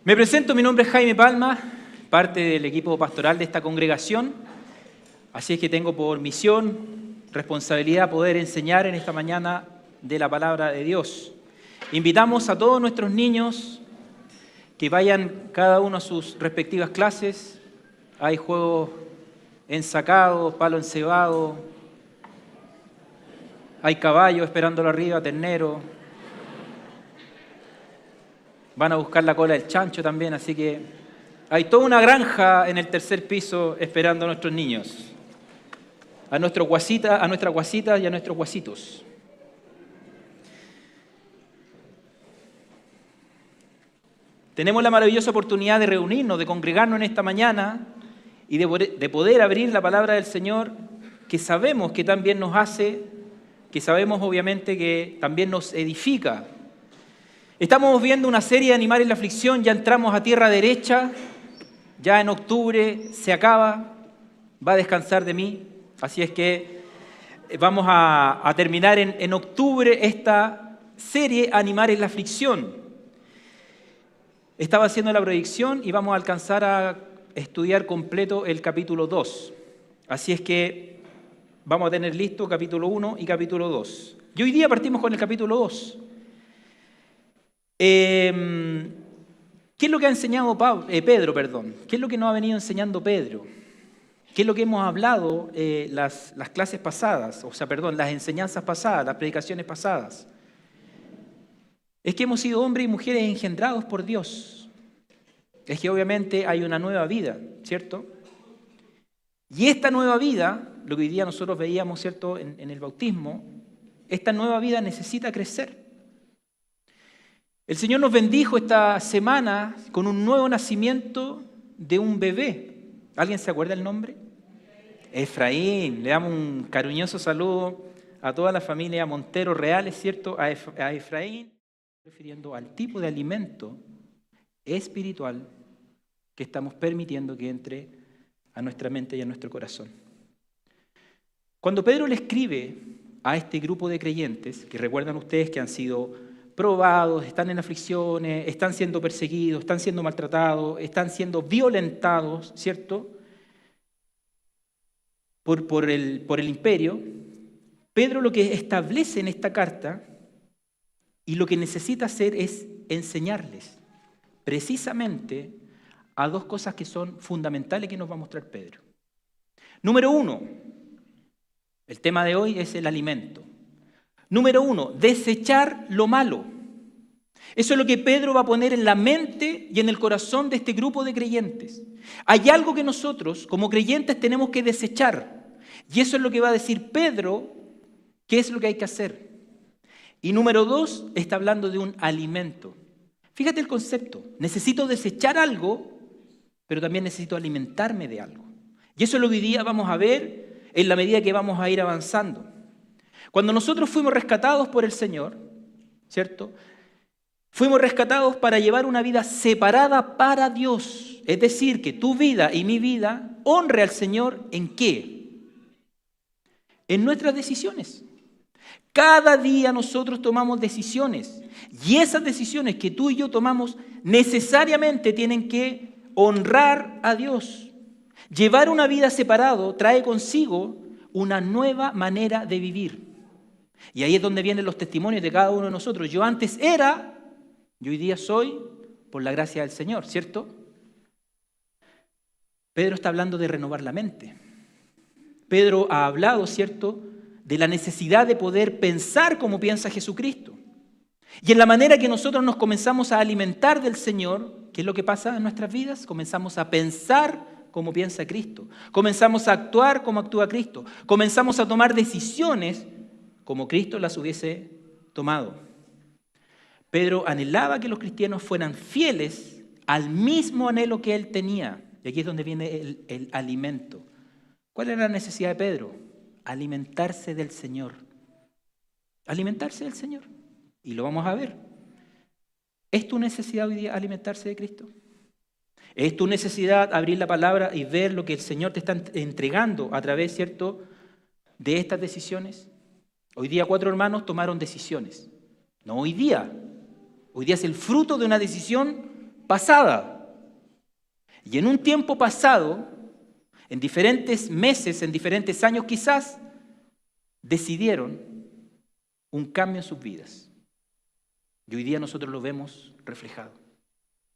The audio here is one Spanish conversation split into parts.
Me presento, mi nombre es Jaime Palma, parte del equipo pastoral de esta congregación, así es que tengo por misión, responsabilidad poder enseñar en esta mañana de la palabra de Dios. Invitamos a todos nuestros niños que vayan cada uno a sus respectivas clases. Hay juegos ensacados, palo encebado, hay caballo esperándolo arriba, ternero. Van a buscar la cola del chancho también, así que hay toda una granja en el tercer piso esperando a nuestros niños, a nuestras guasitas y a nuestros guasitos. Tenemos la maravillosa oportunidad de reunirnos, de congregarnos en esta mañana y de poder abrir la palabra del Señor, que sabemos que también nos hace, que sabemos obviamente que también nos edifica. Estamos viendo una serie de Animar en la Aflicción, ya entramos a tierra derecha, ya en octubre se acaba, va a descansar de mí, así es que vamos a terminar en octubre esta serie Animar en la Aflicción. Estaba haciendo la proyección y vamos a alcanzar a estudiar completo el capítulo 2, así es que vamos a tener listo capítulo 1 y capítulo 2. Y hoy día partimos con el capítulo 2. ¿Qué es lo que ha enseñado Pedro? ¿Qué es lo que nos ha venido enseñando Pedro? ¿Qué es lo que hemos hablado las clases pasadas? Las enseñanzas pasadas, las predicaciones pasadas. Es que hemos sido hombres y mujeres engendrados por Dios. Es que obviamente hay una nueva vida, ¿cierto? Y esta nueva vida, lo que hoy día nosotros veíamos, ¿cierto?, en el bautismo, esta nueva vida necesita crecer. El Señor nos bendijo esta semana con un nuevo nacimiento de un bebé. ¿Alguien se acuerda el nombre? Efraín. Le damos un cariñoso saludo a toda la familia Montero Reales, ¿cierto? A Efraín, refiriendo al tipo de alimento espiritual que estamos permitiendo que entre a nuestra mente y a nuestro corazón. Cuando Pedro le escribe a este grupo de creyentes, que recuerdan ustedes que han sido probados, están en aflicciones, están siendo perseguidos, están siendo maltratados, están siendo violentados, ¿cierto?, por el imperio, Pedro lo que establece en esta carta y lo que necesita hacer es enseñarles precisamente a dos cosas que son fundamentales que nos va a mostrar Pedro. Número 1, el tema de hoy es el alimento. Número 1, desechar lo malo. Eso es lo que Pedro va a poner en la mente y en el corazón de este grupo de creyentes. Hay algo que nosotros, como creyentes, tenemos que desechar. Y eso es lo que va a decir Pedro, qué es lo que hay que hacer. Y número 2, está hablando de un alimento. Fíjate el concepto. Necesito desechar algo, pero también necesito alimentarme de algo. Y eso es lo que hoy día vamos a ver en la medida que vamos a ir avanzando. Cuando nosotros fuimos rescatados por el Señor, ¿cierto?, fuimos rescatados para llevar una vida separada para Dios. Es decir, que tu vida y mi vida honre al Señor ¿en qué? En nuestras decisiones. Cada día nosotros tomamos decisiones y esas decisiones que tú y yo tomamos necesariamente tienen que honrar a Dios. Llevar una vida separado trae consigo una nueva manera de vivir. Y ahí es donde vienen los testimonios de cada uno de nosotros. Yo antes era, y hoy día soy, por la gracia del Señor, ¿cierto? Pedro está hablando de renovar la mente. Pedro ha hablado, ¿cierto?, de la necesidad de poder pensar como piensa Jesucristo. Y en la manera que nosotros nos comenzamos a alimentar del Señor, ¿qué es lo que pasa en nuestras vidas? Comenzamos a pensar como piensa Cristo. Comenzamos a actuar como actúa Cristo. Comenzamos a tomar decisiones como Cristo las hubiese tomado. Pedro anhelaba que los cristianos fueran fieles al mismo anhelo que él tenía. Y aquí es donde viene el alimento. ¿Cuál era la necesidad de Pedro? Alimentarse del Señor. Alimentarse del Señor. Y lo vamos a ver. ¿Es tu necesidad hoy día alimentarse de Cristo? ¿Es tu necesidad abrir la palabra y ver lo que el Señor te está entregando a través, ¿cierto?, de estas decisiones? Hoy día 4 hermanos tomaron decisiones. No hoy día. Hoy día es el fruto de una decisión pasada. Y en un tiempo pasado, en diferentes meses, en diferentes años quizás, decidieron un cambio en sus vidas. Y hoy día nosotros lo vemos reflejado.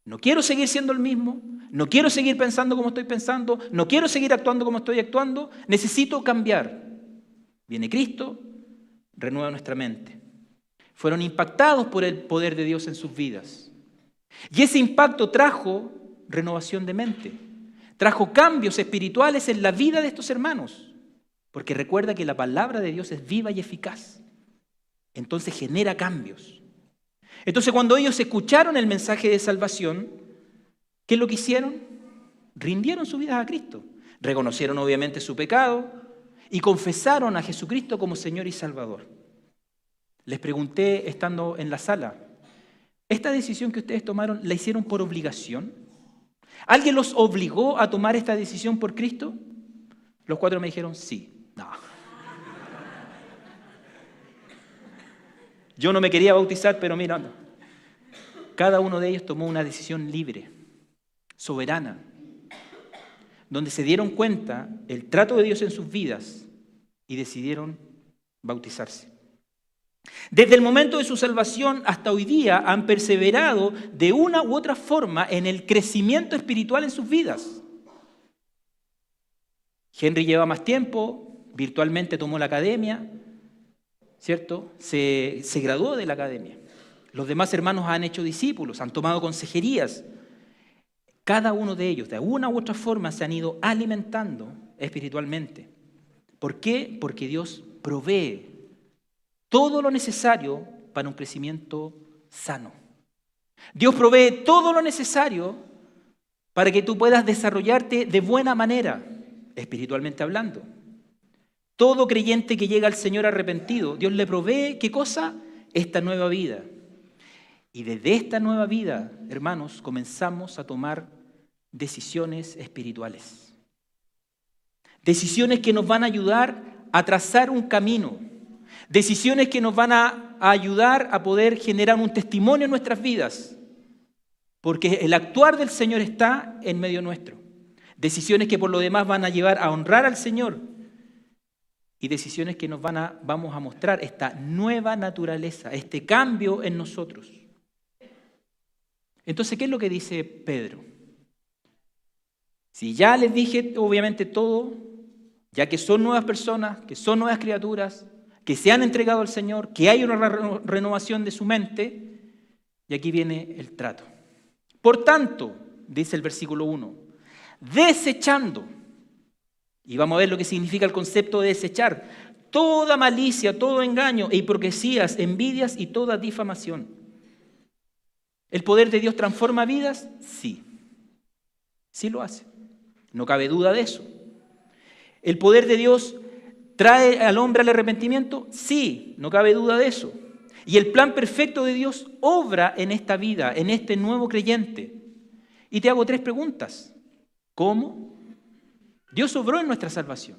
No quiero seguir siendo el mismo, no quiero seguir pensando como estoy pensando, no quiero seguir actuando como estoy actuando, necesito cambiar. Viene Cristo, renueva nuestra mente. Fueron impactados por el poder de Dios en sus vidas. Y ese impacto trajo renovación de mente, trajo cambios espirituales en la vida de estos hermanos, porque recuerda que la palabra de Dios es viva y eficaz. Entonces genera cambios. Entonces cuando ellos escucharon el mensaje de salvación, ¿qué es lo que hicieron? Rindieron su vida a Cristo. Reconocieron obviamente su pecado y confesaron a Jesucristo como Señor y Salvador. Les pregunté estando en la sala, ¿esta decisión que ustedes tomaron la hicieron por obligación? ¿Alguien los obligó a tomar esta decisión por Cristo? Los 4 me dijeron sí. No. Yo no me quería bautizar, pero mira, cada uno de ellos tomó una decisión libre, soberana, donde se dieron cuenta el trato de Dios en sus vidas y decidieron bautizarse. Desde el momento de su salvación hasta hoy día han perseverado de una u otra forma en el crecimiento espiritual en sus vidas. Henry lleva más tiempo, virtualmente tomó la academia, ¿cierto? Se graduó de la academia. Los demás hermanos han hecho discípulos, han tomado consejerías. Cada uno de ellos, de una u otra forma, se han ido alimentando espiritualmente. ¿Por qué? Porque Dios provee todo lo necesario para un crecimiento sano. Dios provee todo lo necesario para que tú puedas desarrollarte de buena manera, espiritualmente hablando. Todo creyente que llega al Señor arrepentido, Dios le provee, ¿qué cosa? Esta nueva vida. Y desde esta nueva vida, hermanos, comenzamos a tomar decisiones espirituales. Decisiones que nos van a ayudar a trazar un camino. Decisiones que nos van a ayudar a poder generar un testimonio en nuestras vidas. Porque el actuar del Señor está en medio nuestro. Decisiones que por lo demás van a llevar a honrar al Señor. Y decisiones que nos vamos a mostrar esta nueva naturaleza, este cambio en nosotros. Entonces, ¿qué es lo que dice Pedro? Si ya les dije obviamente todo, ya que son nuevas personas, que son nuevas criaturas, que se han entregado al Señor, que hay una renovación de su mente, y aquí viene el trato. Por tanto, dice el versículo 1, desechando, y vamos a ver lo que significa el concepto de desechar, toda malicia, todo engaño e hipocresías, envidias y toda difamación. ¿El poder de Dios transforma vidas? Sí. Sí lo hace. No cabe duda de eso. ¿El poder de Dios trae al hombre al arrepentimiento? Sí, no cabe duda de eso. Y el plan perfecto de Dios obra en esta vida, en este nuevo creyente. Y te hago 3 preguntas. ¿Cómo? Dios obró en nuestra salvación.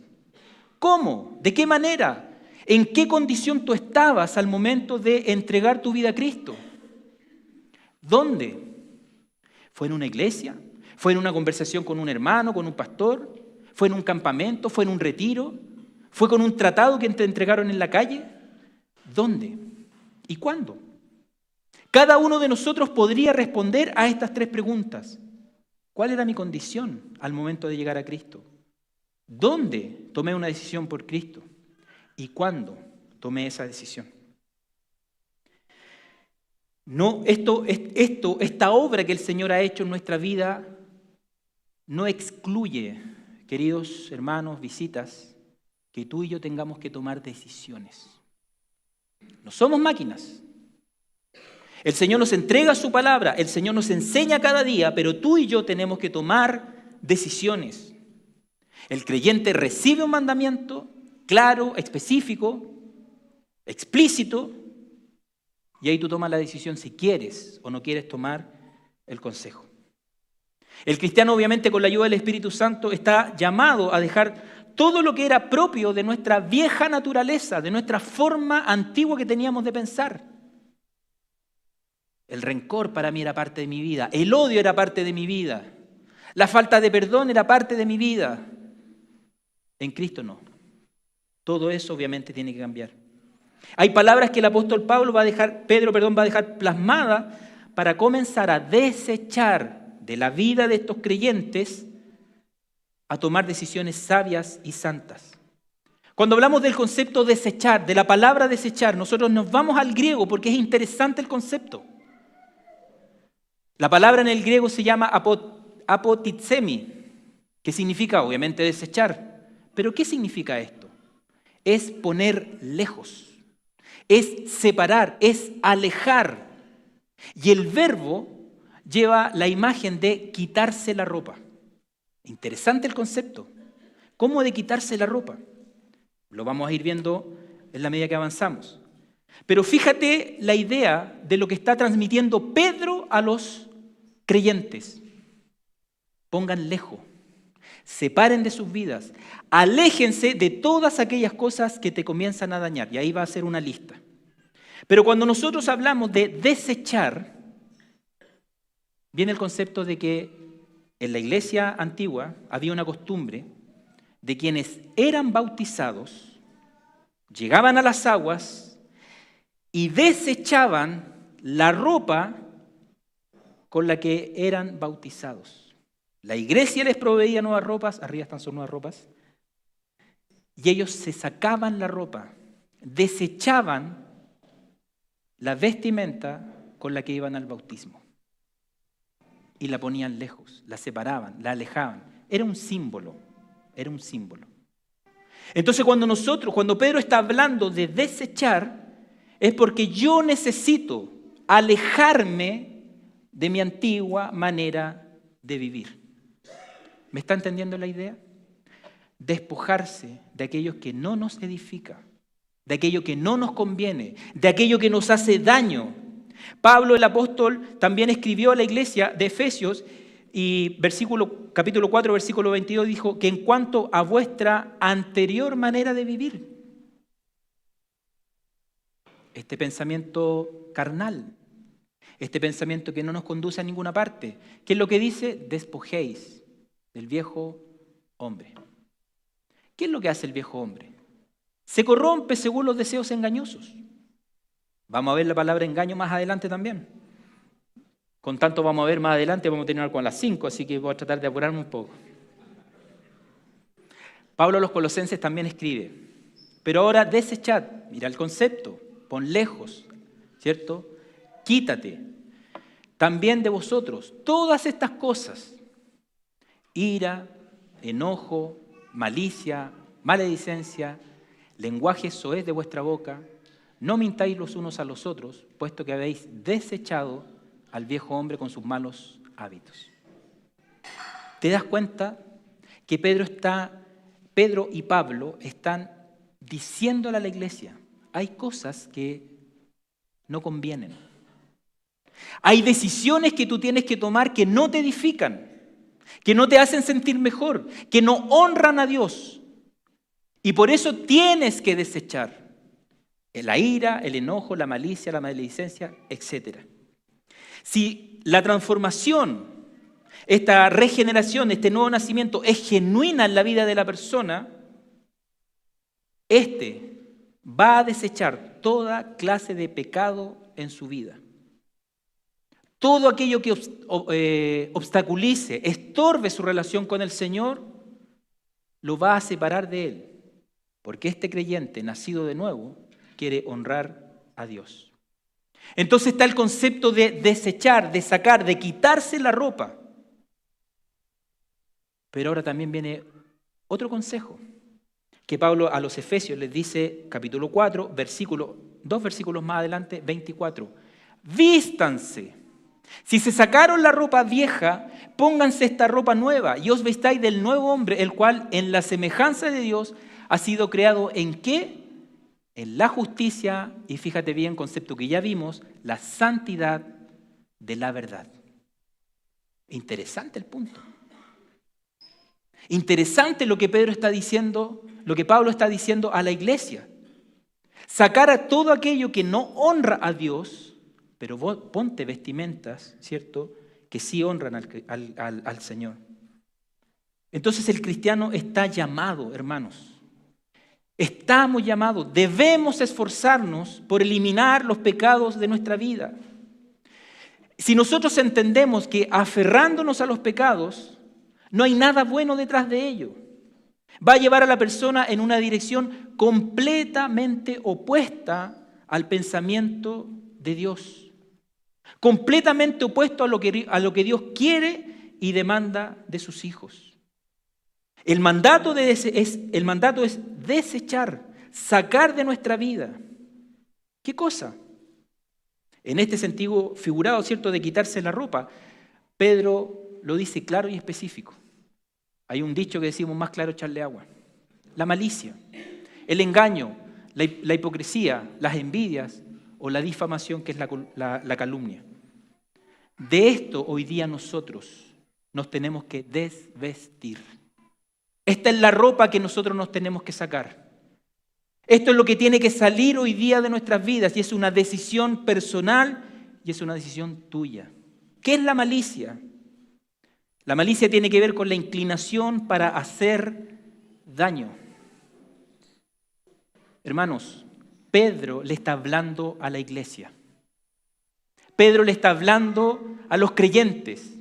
¿Cómo? ¿De qué manera? ¿En qué condición tú estabas al momento de entregar tu vida a Cristo? ¿Dónde? ¿Fue en una iglesia? ¿Fue en una conversación con un hermano, con un pastor? ¿Fue en un campamento? ¿Fue en un retiro? ¿Fue con un tratado que te entregaron en la calle? ¿Dónde? ¿Y cuándo? Cada uno de nosotros podría responder a estas 3 preguntas. ¿Cuál era mi condición al momento de llegar a Cristo? ¿Dónde tomé una decisión por Cristo? ¿Y cuándo tomé esa decisión? No, esta obra que el Señor ha hecho en nuestra vida no excluye, queridos hermanos, visitas, que tú y yo tengamos que tomar decisiones. No somos máquinas. El Señor nos entrega su palabra, el Señor nos enseña cada día, pero tú y yo tenemos que tomar decisiones. El creyente recibe un mandamiento claro, específico, explícito, y ahí tú tomas la decisión si quieres o no quieres tomar el consejo. El cristiano, obviamente, con la ayuda del Espíritu Santo, está llamado a dejar todo lo que era propio de nuestra vieja naturaleza, de nuestra forma antigua que teníamos de pensar. El rencor para mí era parte de mi vida. El odio era parte de mi vida. La falta de perdón era parte de mi vida. En Cristo no. Todo eso obviamente tiene que cambiar. Hay palabras que el apóstol Pedro va a dejar plasmadas para comenzar a desechar de la vida de estos creyentes a tomar decisiones sabias y santas. Cuando hablamos del concepto desechar, de la palabra desechar, nosotros nos vamos al griego porque es interesante el concepto. La palabra en el griego se llama apotitsemi, que significa obviamente desechar. ¿Pero qué significa esto? Es poner lejos, es separar, es alejar. Y el verbo lleva la imagen de quitarse la ropa. Interesante el concepto. ¿Cómo de quitarse la ropa? Lo vamos a ir viendo en la medida que avanzamos. Pero fíjate la idea de lo que está transmitiendo Pedro a los creyentes. Pongan lejos, separen de sus vidas, aléjense de todas aquellas cosas que te comienzan a dañar. Y ahí va a ser una lista. Pero cuando nosotros hablamos de desechar, viene el concepto de que en la iglesia antigua había una costumbre de quienes eran bautizados, llegaban a las aguas y desechaban la ropa con la que eran bautizados. La iglesia les proveía nuevas ropas, arriba están sus nuevas ropas, y ellos se sacaban la ropa, desechaban la vestimenta con la que iban al bautismo y la ponían lejos, la separaban, la alejaban. Era un símbolo. Entonces cuando Pedro está hablando de desechar, es porque yo necesito alejarme de mi antigua manera de vivir. ¿Me está entendiendo la idea? Despojarse de aquello que no nos edifica, de aquello que no nos conviene, de aquello que nos hace daño. Pablo el apóstol también escribió a la iglesia de Efesios y capítulo 4, versículo 22 dijo que en cuanto a vuestra anterior manera de vivir, este pensamiento carnal, este pensamiento que no nos conduce a ninguna parte, ¿qué es lo que dice? Despojéis del viejo hombre. ¿Qué es lo que hace el viejo hombre? Se corrompe según los deseos engañosos. Vamos a ver la palabra engaño más adelante también. Con tanto vamos a ver más adelante, vamos a terminar con las 5, así que voy a tratar de apurarme un poco. Pablo a los Colosenses también escribe, pero ahora desechad, mira el concepto, pon lejos, ¿cierto? Quítate también de vosotros todas estas cosas, ira, enojo, malicia, maledicencia, lenguaje soez de vuestra boca. No mintáis los unos a los otros, puesto que habéis desechado al viejo hombre con sus malos hábitos. ¿Te das cuenta que Pedro y Pablo están diciéndole a la iglesia, hay cosas que no convienen? Hay decisiones que tú tienes que tomar que no te edifican, que no te hacen sentir mejor, que no honran a Dios. Y por eso tienes que desechar la ira, el enojo, la malicia, la maledicencia, etc. Si la transformación, esta regeneración, este nuevo nacimiento es genuina en la vida de la persona, va a desechar toda clase de pecado en su vida. Todo aquello que obstaculice, estorbe su relación con el Señor, lo va a separar de Él. Porque este creyente, nacido de nuevo, quiere honrar a Dios. Entonces está el concepto de desechar, de sacar, de quitarse la ropa. Pero ahora también viene otro consejo que Pablo a los Efesios les dice, capítulo 4, dos versículos más adelante, 24. Vístanse. Si se sacaron la ropa vieja, pónganse esta ropa nueva y os vestáis del nuevo hombre, el cual en la semejanza de Dios ha sido creado ¿en qué? En la justicia, y fíjate bien, concepto que ya vimos, la santidad de la verdad. Interesante el punto. Interesante lo que Pedro está diciendo, lo que Pablo está diciendo a la iglesia. Sacar a todo aquello que no honra a Dios pero vos ponte vestimentas, ¿cierto?, que sí honran al Señor. Entonces el cristiano está llamado, hermanos. Estamos llamados, debemos esforzarnos por eliminar los pecados de nuestra vida. Si nosotros entendemos que aferrándonos a los pecados, no hay nada bueno detrás de ello, va a llevar a la persona en una dirección completamente opuesta al pensamiento de Dios, completamente opuesto a lo que Dios quiere y demanda de sus hijos. El mandato es desechar, sacar de nuestra vida. ¿Qué cosa? En este sentido figurado, ¿cierto?, de quitarse la ropa, Pedro lo dice claro y específico. Hay un dicho que decimos, más claro echarle agua. La malicia, el engaño, la hipocresía, las envidias o la difamación, que es la calumnia. De esto hoy día nosotros nos tenemos que desvestir. Esta es la ropa que nosotros nos tenemos que sacar. Esto es lo que tiene que salir hoy día de nuestras vidas y es una decisión personal y es una decisión tuya. ¿Qué es la malicia? La malicia tiene que ver con la inclinación para hacer daño. Hermanos, Pedro le está hablando a la iglesia. Pedro le está hablando a los creyentes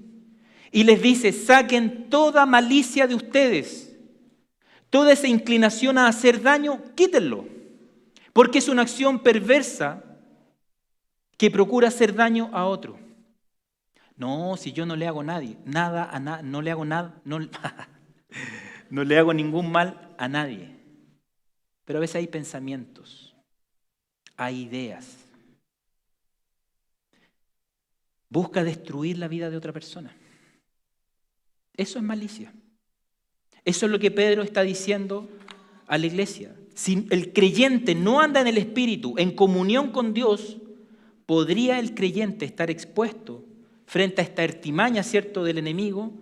y les dice, saquen toda malicia de ustedes. Toda esa inclinación a hacer daño, quítenlo, porque es una acción perversa que procura hacer daño a otro. No, si yo no le hago no le hago nada, no le hago ningún mal a nadie. Pero a veces hay pensamientos, hay ideas. Busca destruir la vida de otra persona. Eso es malicia. Eso es lo que Pedro está diciendo a la iglesia. Si el creyente no anda en el Espíritu, en comunión con Dios, ¿podría el creyente estar expuesto frente a esta artimaña, ¿cierto?, del enemigo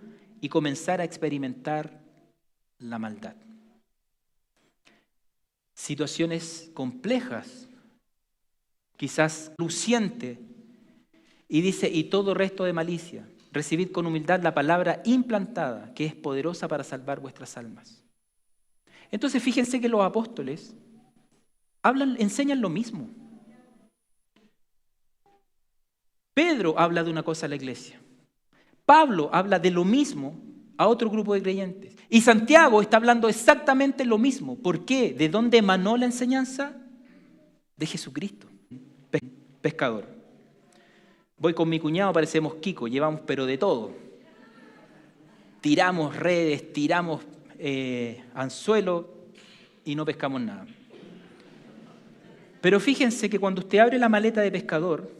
y comenzar a experimentar la maldad? Situaciones complejas, quizás luciente, y dice, y todo resto de malicia. Recibid con humildad la palabra implantada, que es poderosa para salvar vuestras almas. Entonces fíjense que los apóstoles enseñan lo mismo. Pedro habla de una cosa a la iglesia. Pablo habla de lo mismo a otro grupo de creyentes. Y Santiago está hablando exactamente lo mismo. ¿Por qué? ¿De dónde emanó la enseñanza? De Jesucristo. Pescador. Voy con mi cuñado, parecemos Kiko, llevamos pero de todo. Tiramos redes, tiramos anzuelos y no pescamos nada. Pero fíjense que cuando usted abre la maleta de pescador,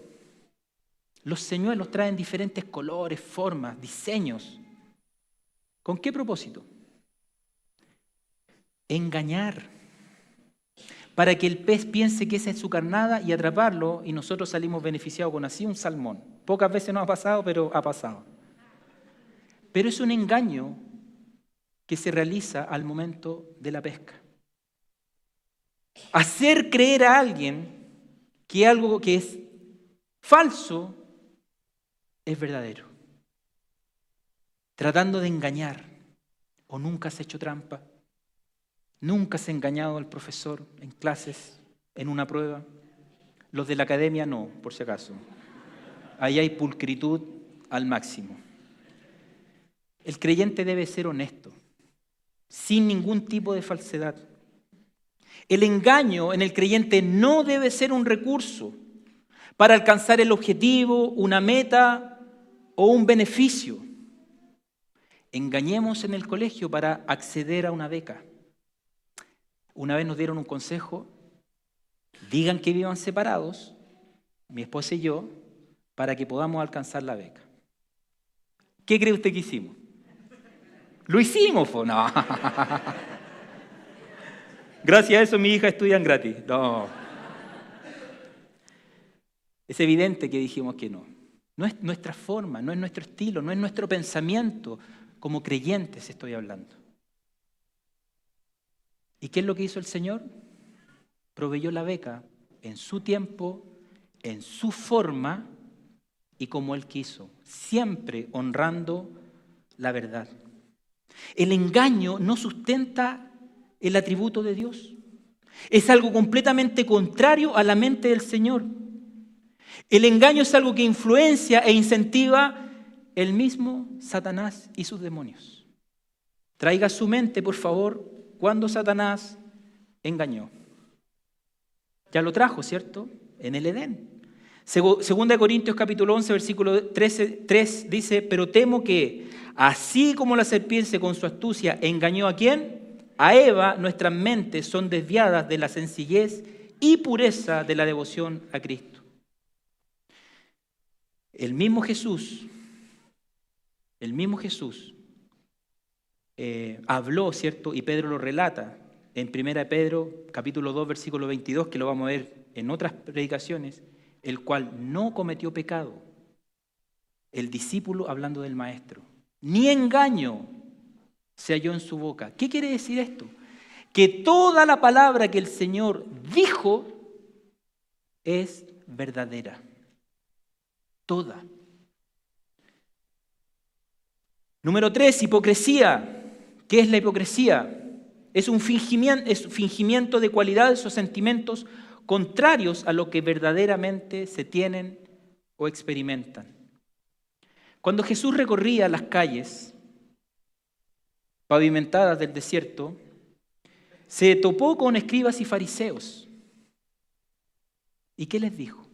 los señuelos traen diferentes colores, formas, diseños. ¿Con qué propósito? Engañar. Para que el pez piense que esa es su carnada y atraparlo, y nosotros salimos beneficiados con así un salmón. Pocas veces nos ha pasado, pero ha pasado. Pero es un engaño que se realiza al momento de la pesca. Hacer creer a alguien que algo que es falso es verdadero. Tratando de engañar. ¿O nunca has hecho trampa? ¿Nunca has engañado al profesor en clases, en una prueba? Los de la academia no, por si acaso. Ahí hay pulcritud al máximo. El creyente debe ser honesto, sin ningún tipo de falsedad. El engaño en el creyente no debe ser un recurso para alcanzar el objetivo, una meta o un beneficio. Engañemos en el colegio para acceder a una beca. Una vez nos dieron un consejo, digan que vivan separados, mi esposa y yo, para que podamos alcanzar la beca. ¿Qué cree usted que hicimos? Lo hicimos, no. Gracias a eso mis hijas estudian gratis. No. Es evidente que dijimos que no. No es nuestra forma, no es nuestro estilo, no es nuestro pensamiento. Como creyentes estoy hablando. ¿Y qué es lo que hizo el Señor? Proveyó la beca en su tiempo, en su forma y como Él quiso, siempre honrando la verdad. El engaño no sustenta el atributo de Dios. Es algo completamente contrario a la mente del Señor. El engaño es algo que influencia e incentiva el mismo Satanás y sus demonios. Traiga a su mente, por favor, cuando Satanás engañó. Ya lo trajo, ¿cierto? En el Edén. Segunda de Corintios capítulo 11, versículo 3 dice, pero temo que, así como la serpiente con su astucia engañó ¿a quién? A Eva, nuestras mentes son desviadas de la sencillez y pureza de la devoción a Cristo. El mismo Jesús habló, ¿cierto? Y Pedro lo relata en 1 Pedro capítulo 2, versículo 22, que lo vamos a ver en otras predicaciones, el cual no cometió pecado, el discípulo hablando del maestro, ni engaño se halló en su boca. ¿Qué quiere decir esto? Que toda la palabra que el Señor dijo es verdadera. Toda. Número 3, hipocresía. ¿Qué es la hipocresía? Es un fingimiento de cualidades o sentimientos contrarios a lo que verdaderamente se tienen o experimentan. Cuando Jesús recorría las calles pavimentadas del desierto, se topó con escribas y fariseos. ¿Y qué les dijo?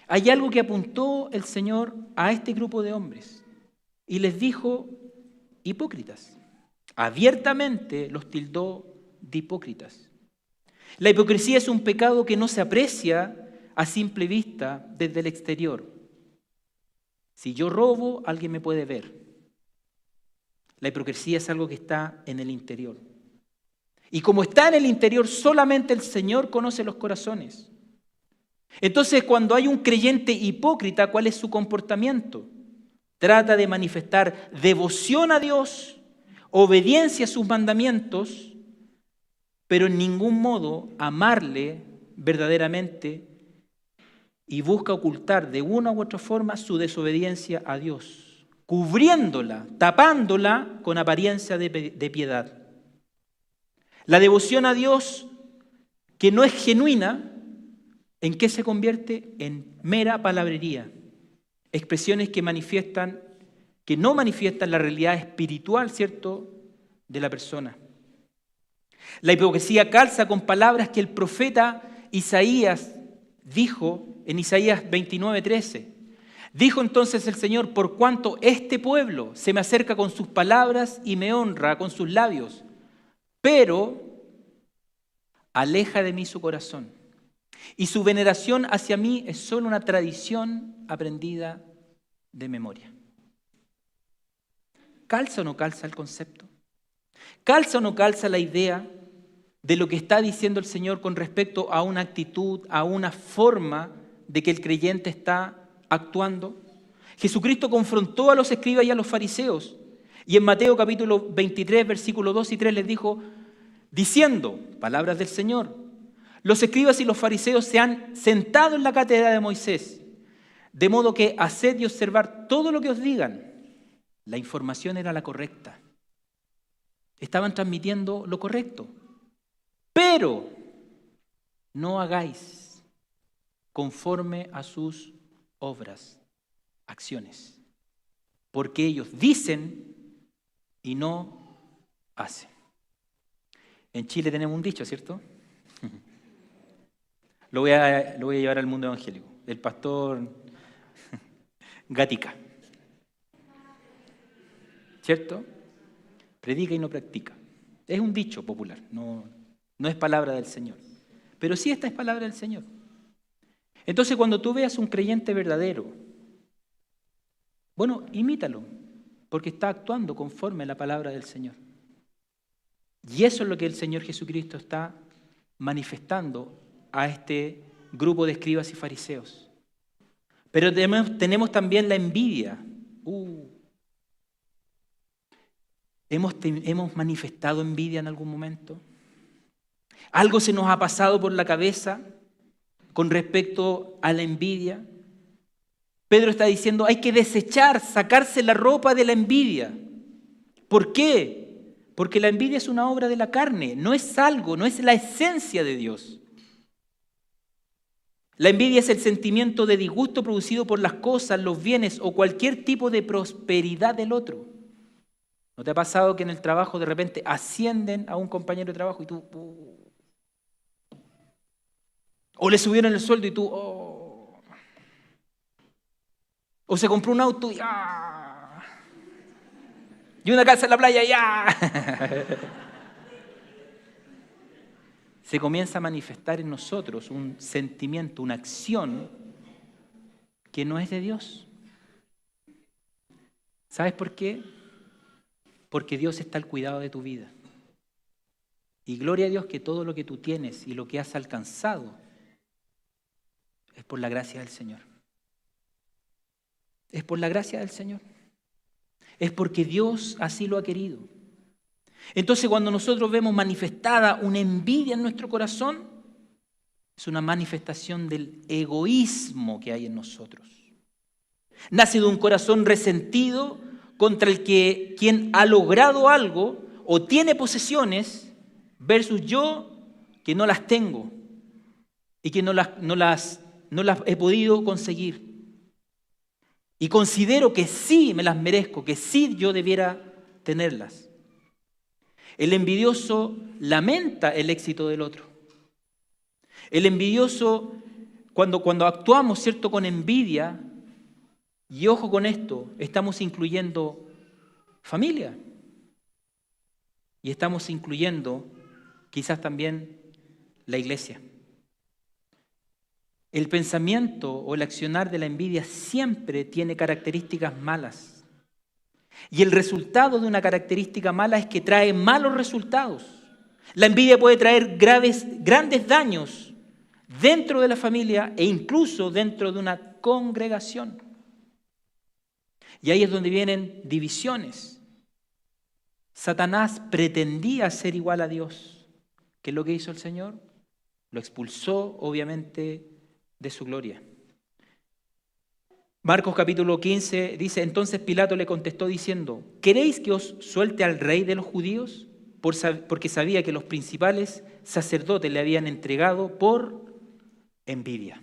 Hay algo que apuntó el Señor a este grupo de hombres y les dijo hipócritas. Abiertamente los tildó de hipócritas. La hipocresía es un pecado que no se aprecia a simple vista desde el exterior. Si yo robo, alguien me puede ver. La hipocresía es algo que está en el interior. Y como está en el interior, solamente el Señor conoce los corazones. Entonces, cuando hay un creyente hipócrita, ¿cuál es su comportamiento? Trata de manifestar devoción a Dios, obediencia a sus mandamientos, pero en ningún modo amarle verdaderamente y busca ocultar de una u otra forma su desobediencia a Dios, cubriéndola, tapándola con apariencia de piedad. La devoción a Dios que no es genuina, ¿en qué se convierte? En mera palabrería. Expresiones que no manifiestan la realidad espiritual, ¿cierto?, de la persona. La hipocresía calza con palabras que el profeta Isaías dijo en Isaías 29:13. Dijo entonces el Señor, por cuanto este pueblo se me acerca con sus palabras y me honra con sus labios, pero aleja de mí su corazón. Y su veneración hacia mí es solo una tradición aprendida de memoria. ¿Calza o no calza el concepto? ¿Calza o no calza la idea de lo que está diciendo el Señor con respecto a una actitud, a una forma de que el creyente está actuando? Jesucristo confrontó a los escribas y a los fariseos. Y en Mateo capítulo 23, versículos 2 y 3 les dijo, diciendo, palabras del Señor, los escribas y los fariseos se han sentado en la cátedra de Moisés, de modo que haced y observar todo lo que os digan. La información era la correcta. Estaban transmitiendo lo correcto. Pero no hagáis conforme a sus obras, acciones, porque ellos dicen y no hacen. En Chile tenemos un dicho, ¿cierto? Lo voy a llevar al mundo evangélico. El pastor Gatica. ¿Cierto? Predica y no practica. Es un dicho popular, no es palabra del Señor. Pero sí esta es palabra del Señor. Entonces cuando tú veas un creyente verdadero, bueno, imítalo, porque está actuando conforme a la palabra del Señor. Y eso es lo que el Señor Jesucristo está manifestando a este grupo de escribas y fariseos. Pero tenemos también la envidia. ¿Hemos manifestado envidia en algún momento? ¿Algo se nos ha pasado por la cabeza con respecto a la envidia? Pedro está diciendo, hay que desechar, sacarse la ropa de la envidia. ¿Por qué? Porque la envidia es una obra de la carne, no es algo, no es la esencia de Dios. La envidia es el sentimiento de disgusto producido por las cosas, los bienes o cualquier tipo de prosperidad del otro. ¿No te ha pasado que en el trabajo de repente ascienden a un compañero de trabajo y tú... o le subieron el sueldo y tú... o se compró un auto y... y una casa en la playa y... se comienza a manifestar en nosotros un sentimiento, una acción que no es de Dios. ¿Sabes por qué? Porque Dios está al cuidado de tu vida. Y gloria a Dios que todo lo que tú tienes y lo que has alcanzado es por la gracia del Señor. Es por la gracia del Señor. Es porque Dios así lo ha querido. Entonces, cuando nosotros vemos manifestada una envidia en nuestro corazón, es una manifestación del egoísmo que hay en nosotros. Nace de un corazón resentido contra el que quien ha logrado algo o tiene posesiones versus yo que no las tengo y que no las he podido conseguir. Y considero que sí me las merezco, que sí yo debiera tenerlas. El envidioso lamenta el éxito del otro. El envidioso, cuando actuamos, ¿cierto?, con envidia, y ojo con esto, estamos incluyendo familia. Y estamos incluyendo quizás también la iglesia. El pensamiento o el accionar de la envidia siempre tiene características malas. Y el resultado de una característica mala es que trae malos resultados. La envidia puede traer grandes daños dentro de la familia e incluso dentro de una congregación. Y ahí es donde vienen divisiones. Satanás pretendía ser igual a Dios. ¿Qué es lo que hizo el Señor? Lo expulsó, obviamente, de su gloria. Marcos capítulo 15 dice, entonces Pilato le contestó diciendo, ¿queréis que os suelte al rey de los judíos? Porque sabía que los principales sacerdotes le habían entregado por envidia.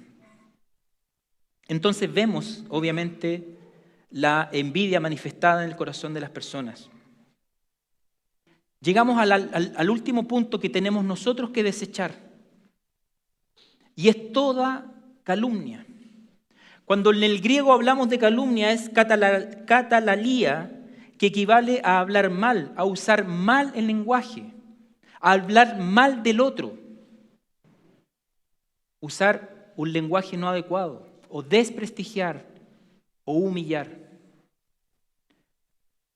Entonces vemos, obviamente, la envidia manifestada en el corazón de las personas. Llegamos al último punto que tenemos nosotros que desechar. Y es toda calumnia. Cuando en el griego hablamos de calumnia es catalalía, que equivale a hablar mal, a usar mal el lenguaje, a hablar mal del otro. Usar un lenguaje no adecuado, o desprestigiar, o humillar.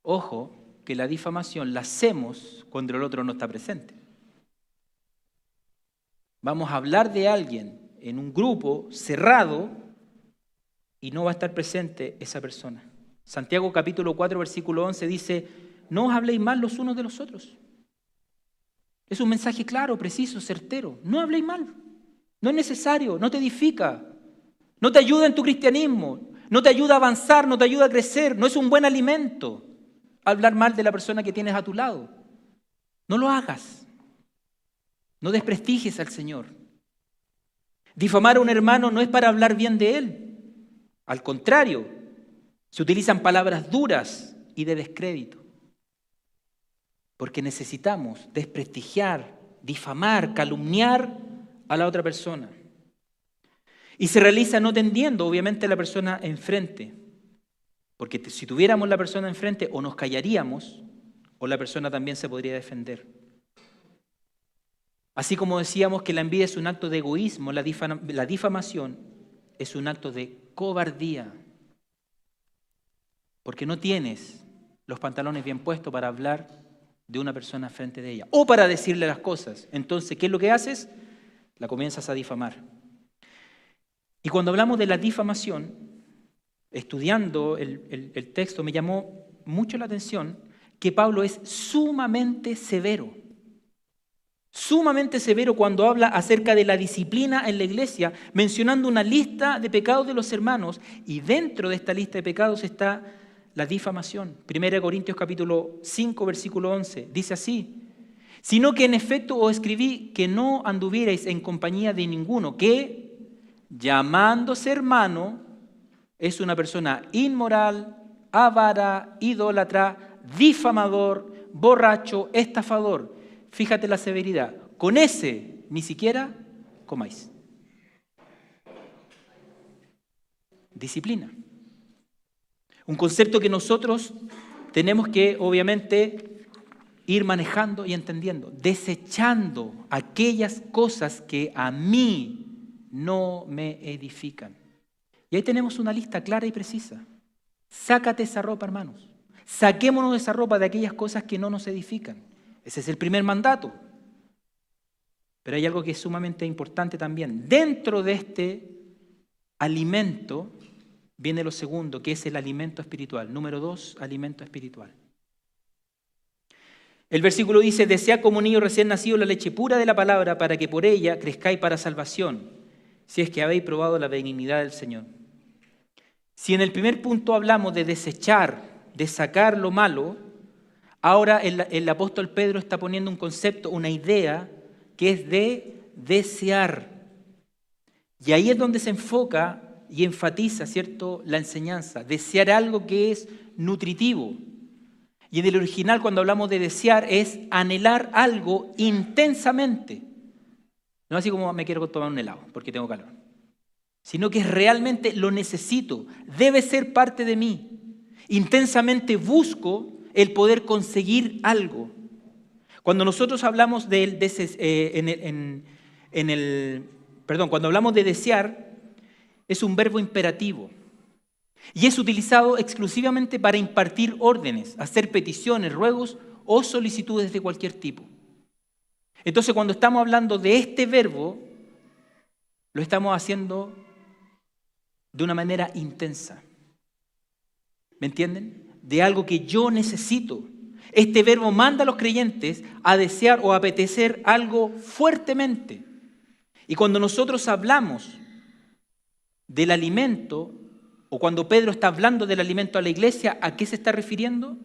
Ojo, que la difamación la hacemos cuando el otro no está presente. Vamos a hablar de alguien en un grupo cerrado y no va a estar presente esa persona. Santiago capítulo 4, versículo 11 dice, no os habléis mal los unos de los otros. Es un mensaje claro, preciso, certero. No habléis mal. No es necesario, no te edifica. No te ayuda en tu cristianismo. No te ayuda a avanzar, no te ayuda a crecer. No es un buen alimento hablar mal de la persona que tienes a tu lado. No lo hagas. No desprestigies al Señor. Difamar a un hermano no es para hablar bien de él. Al contrario, se utilizan palabras duras y de descrédito. Porque necesitamos desprestigiar, difamar, calumniar a la otra persona. Y se realiza no tendiendo, obviamente, a la persona enfrente. Porque si tuviéramos la persona enfrente, o nos callaríamos, o la persona también se podría defender. Así como decíamos que la envidia es un acto de egoísmo, la difamación es un acto de cobardía. Porque no tienes los pantalones bien puestos para hablar de una persona frente de ella, o para decirle las cosas. Entonces, ¿qué es lo que haces? La comienzas a difamar. Y cuando hablamos de la difamación, estudiando el texto, me llamó mucho la atención que Pablo es sumamente severo. Sumamente severo cuando habla acerca de la disciplina en la iglesia, mencionando una lista de pecados de los hermanos, y dentro de esta lista de pecados está la difamación. 1 Corintios capítulo 5, versículo 11, dice así: sino que en efecto os escribí que no anduvierais en compañía de ninguno, que, llamándose hermano, es una persona inmoral, avara, idólatra, difamador, borracho, estafador. Fíjate la severidad. Con ese ni siquiera comáis. Disciplina. Un concepto que nosotros tenemos que, obviamente, ir manejando y entendiendo. Desechando aquellas cosas que a mí no me edifican. Y ahí tenemos una lista clara y precisa. Sácate esa ropa, hermanos. Saquémonos de esa ropa de aquellas cosas que no nos edifican. Ese es el primer mandato. Pero hay algo que es sumamente importante también. Dentro de este alimento viene lo segundo, que es el alimento espiritual. Número 2, alimento espiritual. El versículo dice: desead como niño recién nacido la leche pura de la palabra, para que por ella crezcáis para salvación, si es que habéis probado la benignidad del Señor. Si en el primer punto hablamos de desechar, de sacar lo malo, ahora el apóstol Pedro está poniendo un concepto, una idea, que es de desear. Y ahí es donde se enfoca y enfatiza, ¿cierto?, la enseñanza. Desear algo que es nutritivo. Y en el original, cuando hablamos de desear, es anhelar algo intensamente. No así como me quiero tomar un helado porque tengo calor, sino que realmente lo necesito, debe ser parte de mí. Intensamente busco el poder conseguir algo. Cuando nosotros hablamos cuando hablamos de desear, es un verbo imperativo y es utilizado exclusivamente para impartir órdenes, hacer peticiones, ruegos o solicitudes de cualquier tipo. Entonces, cuando estamos hablando de este verbo, lo estamos haciendo de una manera intensa. ¿Me entienden? De algo que yo necesito. Este verbo manda a los creyentes a desear o apetecer algo fuertemente. Y cuando nosotros hablamos del alimento, o cuando Pedro está hablando del alimento a la iglesia, ¿a qué se está refiriendo?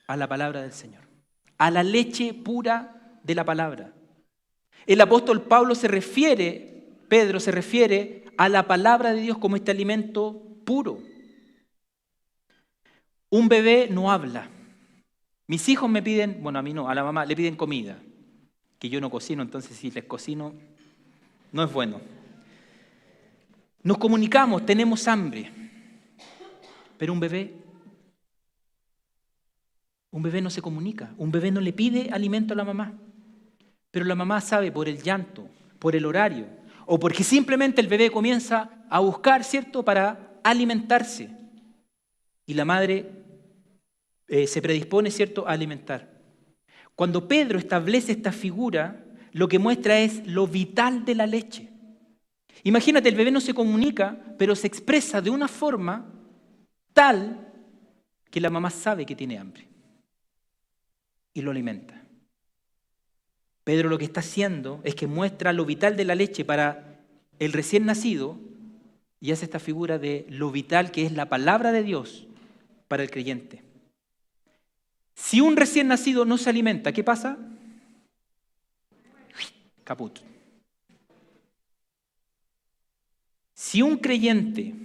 A la palabra del Señor, a la leche pura de la palabra. El apóstol Pedro se refiere a la palabra de Dios como este alimento puro. Un bebé no habla. Mis hijos me piden, bueno, a mí no, a la mamá le piden comida, que yo no cocino, entonces si les cocino no es bueno. Nos comunicamos, tenemos hambre, pero un bebé no se comunica, un bebé no le pide alimento a la mamá, pero la mamá sabe por el llanto, por el horario, o porque simplemente el bebé comienza a buscar, ¿cierto?, para alimentarse. Y la madre se predispone, ¿cierto?, a alimentar. Cuando Pedro establece esta figura, lo que muestra es lo vital de la leche. Imagínate, el bebé no se comunica, pero se expresa de una forma tal que la mamá sabe que tiene hambre y lo alimenta. Pedro lo que está haciendo es que muestra lo vital de la leche para el recién nacido y hace esta figura de lo vital que es la palabra de Dios para el creyente. Si un recién nacido no se alimenta, ¿qué pasa? Caput. Si un creyente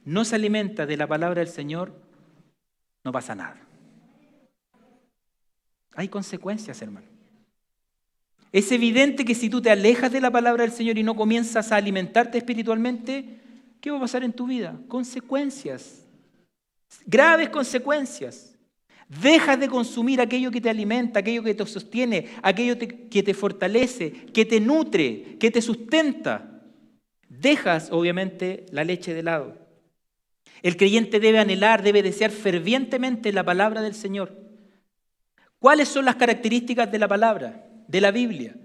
no se alimenta de la palabra del Señor, no pasa nada. Hay consecuencias, hermano. Es evidente que si tú te alejas de la palabra del Señor y no comienzas a alimentarte espiritualmente, ¿qué va a pasar en tu vida? Consecuencias, graves consecuencias. Dejas de consumir aquello que te alimenta, aquello que te sostiene, aquello que te fortalece, que te nutre, que te sustenta. Dejas, obviamente, la leche de lado. El creyente debe anhelar, debe desear fervientemente la palabra del Señor. ¿Cuáles son las características de la palabra, de la Biblia?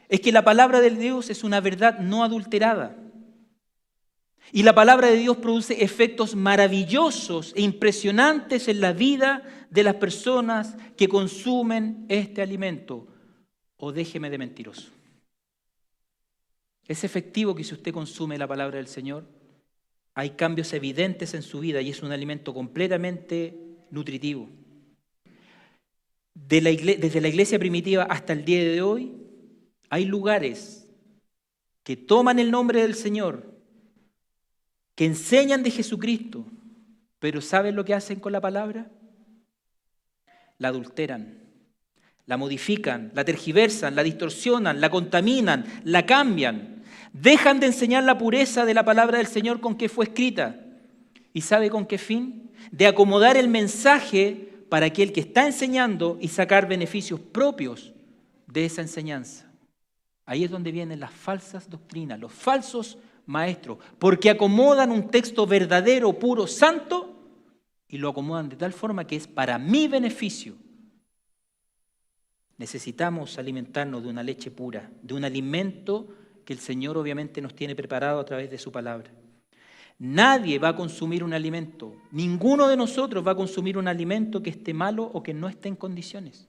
Es que la palabra de Dios es una verdad no adulterada. Y la palabra de Dios produce efectos maravillosos e impresionantes en la vida de las personas que consumen este alimento. o déjeme de mentiroso. Es efectivo que si usted consume la palabra del Señor, hay cambios evidentes en su vida y es un alimento completamente nutritivo. Desde la iglesia primitiva hasta el día de hoy, hay lugares que toman el nombre del Señor, que enseñan de Jesucristo, pero ¿saben lo que hacen con la palabra? La adulteran, la modifican, la tergiversan, la distorsionan, la contaminan, la cambian. Dejan de enseñar la pureza de la palabra del Señor con que fue escrita. ¿Y sabe con qué fin? De acomodar el mensaje para aquel que está enseñando y sacar beneficios propios de esa enseñanza. Ahí es donde vienen las falsas doctrinas, los falsos maestros, porque acomodan un texto verdadero, puro, santo, y lo acomodan de tal forma que es para mi beneficio. Necesitamos alimentarnos de una leche pura, de un alimento que el Señor obviamente nos tiene preparado a través de su palabra. Nadie va a consumir un alimento, ninguno de nosotros va a consumir un alimento que esté malo o que no esté en condiciones.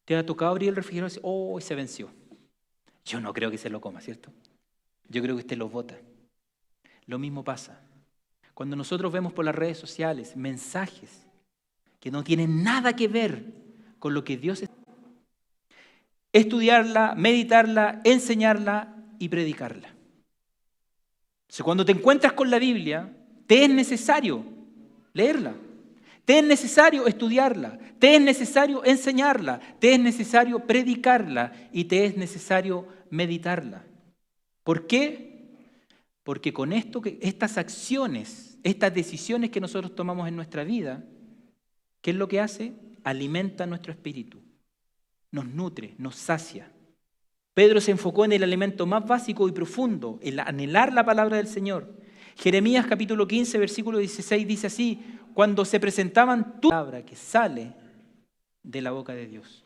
Te ha tocado abrir el refrigerador y decir, oh, se venció. Yo no creo que se lo coma, ¿cierto? Yo creo que usted lo bota. Lo mismo pasa. Cuando nosotros vemos por las redes sociales mensajes que no tienen nada que ver con lo que Dios es, estudiarla, meditarla, enseñarla y predicarla. Entonces, cuando te encuentras con la Biblia, te es necesario leerla, te es necesario estudiarla, te es necesario enseñarla, te es necesario predicarla y te es necesario meditarla. ¿Por qué? Porque con estas acciones, estas decisiones que nosotros tomamos en nuestra vida, ¿qué es lo que hace? Alimenta nuestro espíritu, nos nutre, nos sacia. Pedro se enfocó en el alimento más básico y profundo, el anhelar la palabra del Señor. Jeremías capítulo 15, versículo 16 dice así, cuando se presentaban tu palabra que sale de la boca de Dios.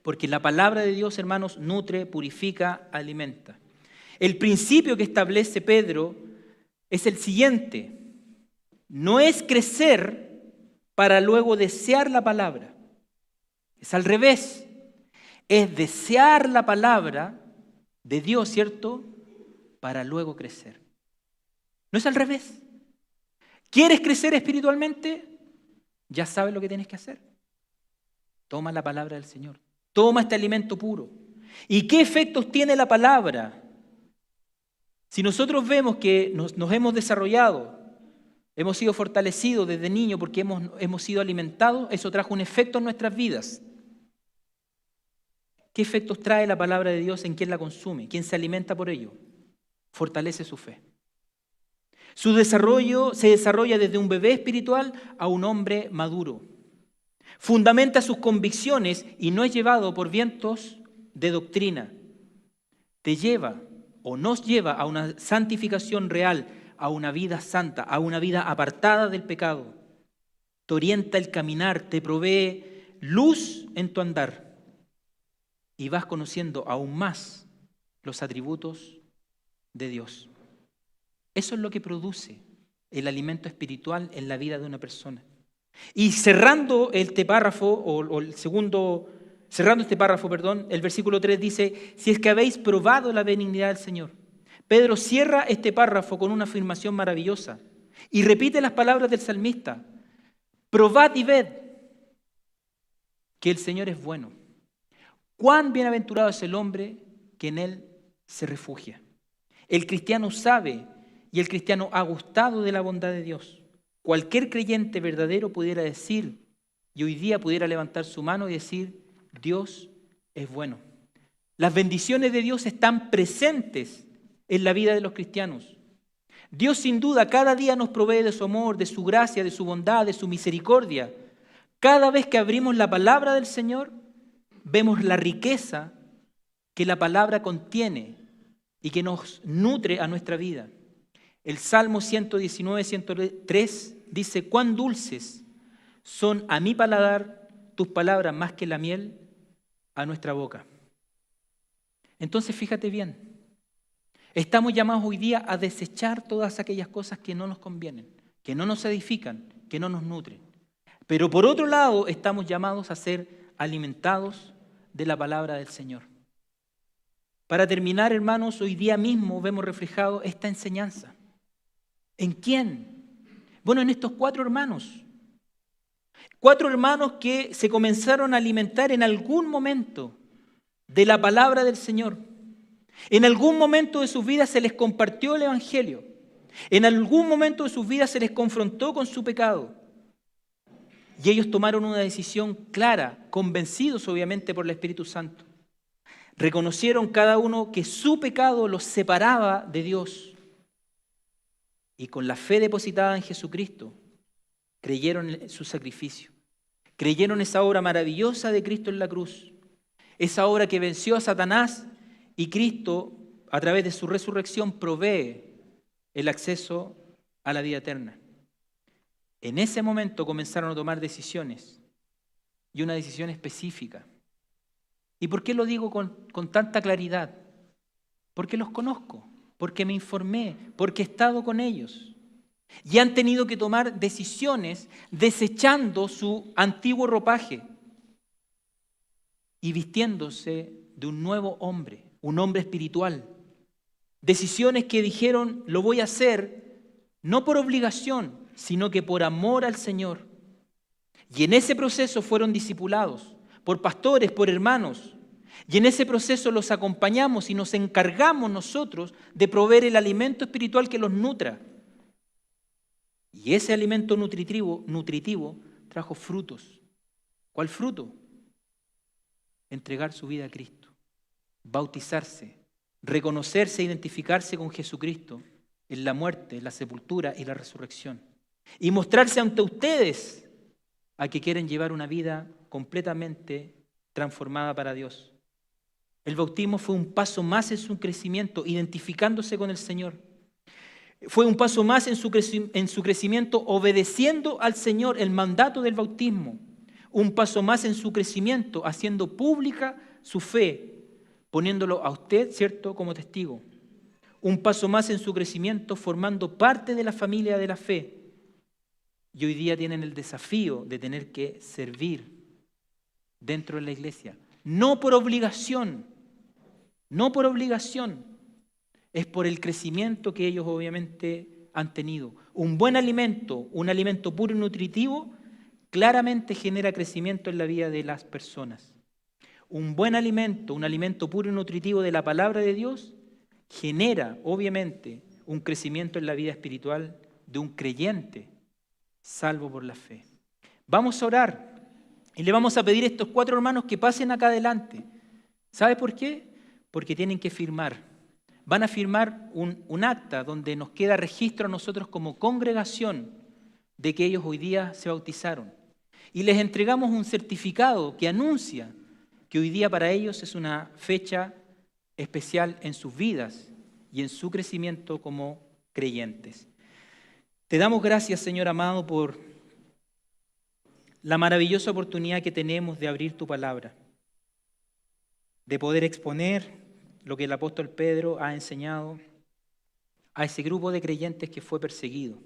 Porque la palabra de Dios, hermanos, nutre, purifica, alimenta. El principio que establece Pedro es el siguiente, no es crecer para luego desear la palabra, es al revés. Es desear la palabra de Dios, ¿cierto? Para luego crecer. No es al revés. ¿Quieres crecer espiritualmente? Ya sabes lo que tienes que hacer. Toma la palabra del Señor. Toma este alimento puro. ¿Y qué efectos tiene la palabra? Si nosotros vemos que nos hemos desarrollado, hemos sido fortalecidos desde niños porque hemos sido alimentados, eso trajo un efecto en nuestras vidas. ¿Qué efectos trae la palabra de Dios en quien la consume? ¿Quién se alimenta por ello? Fortalece su fe. Su desarrollo se desarrolla desde un bebé espiritual a un hombre maduro. Fundamenta sus convicciones y no es llevado por vientos de doctrina. Te lleva o nos lleva a una santificación real, a una vida santa, a una vida apartada del pecado. Te orienta el caminar, te provee luz en tu andar. Y vas conociendo aún más los atributos de Dios. Eso es lo que produce el alimento espiritual en la vida de una persona. Y cerrando este párrafo, el versículo 3 dice, si es que habéis probado la benignidad del Señor. Pedro cierra este párrafo con una afirmación maravillosa y repite las palabras del salmista, probad y ved que el Señor es bueno. Cuán bienaventurado es el hombre que en él se refugia. El cristiano sabe y el cristiano ha gustado de la bondad de Dios. Cualquier creyente verdadero pudiera decir, y hoy día pudiera levantar su mano y decir, Dios es bueno. Las bendiciones de Dios están presentes en la vida de los cristianos. Dios sin duda cada día nos provee de su amor, de su gracia, de su bondad, de su misericordia. Cada vez que abrimos la palabra del Señor, vemos la riqueza que la palabra contiene y que nos nutre a nuestra vida. El Salmo 119, 103 dice, cuán dulces son a mi paladar tus palabras más que la miel a nuestra boca. Entonces fíjate bien, estamos llamados hoy día a desechar todas aquellas cosas que no nos convienen, que no nos edifican, que no nos nutren. Pero por otro lado estamos llamados a ser alimentados de la palabra del Señor. Para terminar, hermanos, hoy día mismo vemos reflejado esta enseñanza. ¿En quién? Bueno, en estos 4 hermanos. 4 hermanos que se comenzaron a alimentar en algún momento de la palabra del Señor. En algún momento de sus vidas se les compartió el Evangelio. En algún momento de sus vidas se les confrontó con su pecado. Y ellos tomaron una decisión clara, convencidos obviamente por el Espíritu Santo. Reconocieron cada uno que su pecado los separaba de Dios. Y con la fe depositada en Jesucristo, creyeron en su sacrificio. Creyeron esa obra maravillosa de Cristo en la cruz. Esa obra que venció a Satanás, y Cristo, a través de su resurrección, provee el acceso a la vida eterna. En ese momento comenzaron a tomar decisiones, y una decisión específica. ¿Y por qué lo digo con tanta claridad? Porque los conozco, porque me informé, porque he estado con ellos. Y han tenido que tomar decisiones desechando su antiguo ropaje y vistiéndose de un nuevo hombre, un hombre espiritual. Decisiones que dijeron, lo voy a hacer no por obligación, sino que por amor al Señor. Y en ese proceso fueron discipulados por pastores, por hermanos. Y en ese proceso los acompañamos y nos encargamos nosotros de proveer el alimento espiritual que los nutra. Y ese alimento nutritivo trajo frutos. ¿Cuál fruto? Entregar su vida a Cristo, bautizarse, reconocerse e identificarse con Jesucristo en la muerte, la sepultura y la resurrección. Y mostrarse ante ustedes a que quieren llevar una vida completamente transformada para Dios. El bautismo fue un paso más en su crecimiento, identificándose con el Señor. Fue un paso más en su crecimiento, obedeciendo al Señor el mandato del bautismo. Un paso más en su crecimiento, haciendo pública su fe, poniéndolo a usted, ¿cierto?, como testigo. Un paso más en su crecimiento, formando parte de la familia de la fe. Y hoy día tienen el desafío de tener que servir dentro de la iglesia. No por obligación, es por el crecimiento que ellos obviamente han tenido. Un buen alimento, un alimento puro y nutritivo, claramente genera crecimiento en la vida de las personas. Un buen alimento, un alimento puro y nutritivo de la palabra de Dios, genera obviamente un crecimiento en la vida espiritual de un creyente salvo por la fe. Vamos a orar y le vamos a pedir a estos 4 hermanos que pasen acá adelante. ¿Sabe por qué? Porque tienen que firmar. Van a firmar un acta donde nos queda registro a nosotros como congregación de que ellos hoy día se bautizaron. Y les entregamos un certificado que anuncia que hoy día para ellos es una fecha especial en sus vidas y en su crecimiento como creyentes. Te damos gracias, Señor amado, por la maravillosa oportunidad que tenemos de abrir tu palabra, de poder exponer lo que el apóstol Pedro ha enseñado a ese grupo de creyentes que fue perseguido,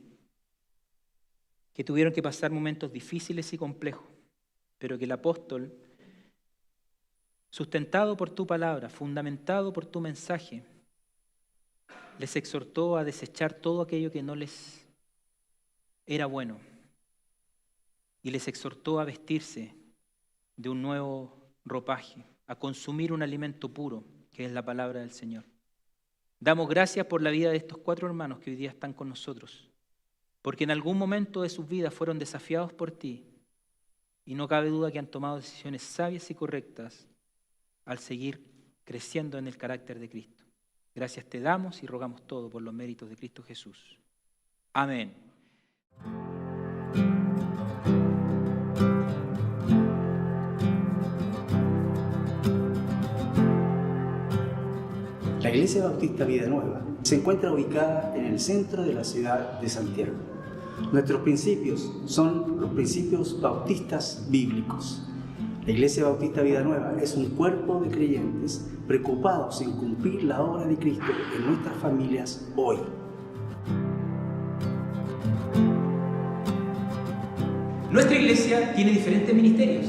que tuvieron que pasar momentos difíciles y complejos, pero que el apóstol, sustentado por tu palabra, fundamentado por tu mensaje, les exhortó a desechar todo aquello que no les era bueno y les exhortó a vestirse de un nuevo ropaje, a consumir un alimento puro, que es la palabra del Señor. Damos gracias por la vida de estos 4 hermanos que hoy día están con nosotros, porque en algún momento de sus vidas fueron desafiados por ti y no cabe duda que han tomado decisiones sabias y correctas al seguir creciendo en el carácter de Cristo. Gracias te damos y rogamos todo por los méritos de Cristo Jesús. Amén. La Iglesia Bautista Vida Nueva se encuentra ubicada en el centro de la ciudad de Santiago. Nuestros principios son los principios bautistas bíblicos. La Iglesia Bautista Vida Nueva es un cuerpo de creyentes preocupados en cumplir la obra de Cristo en nuestras familias hoy. Nuestra iglesia tiene diferentes ministerios.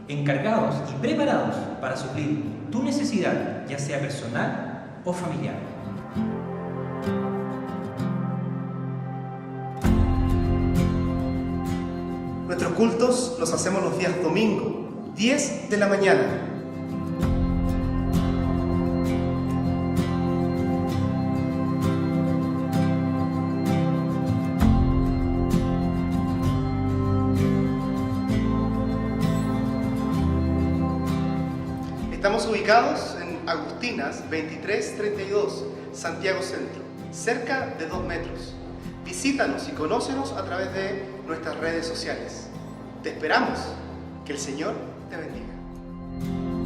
encargados y preparados para suplir tu necesidad, ya sea personal o familiar. Nuestros cultos los hacemos los días domingo, 10 de la mañana. Estamos ubicados en Agustinas 2332, Santiago Centro, cerca de 2 metros. Visítanos y conócenos a través de nuestras redes sociales. Te esperamos. Que el Señor te bendiga.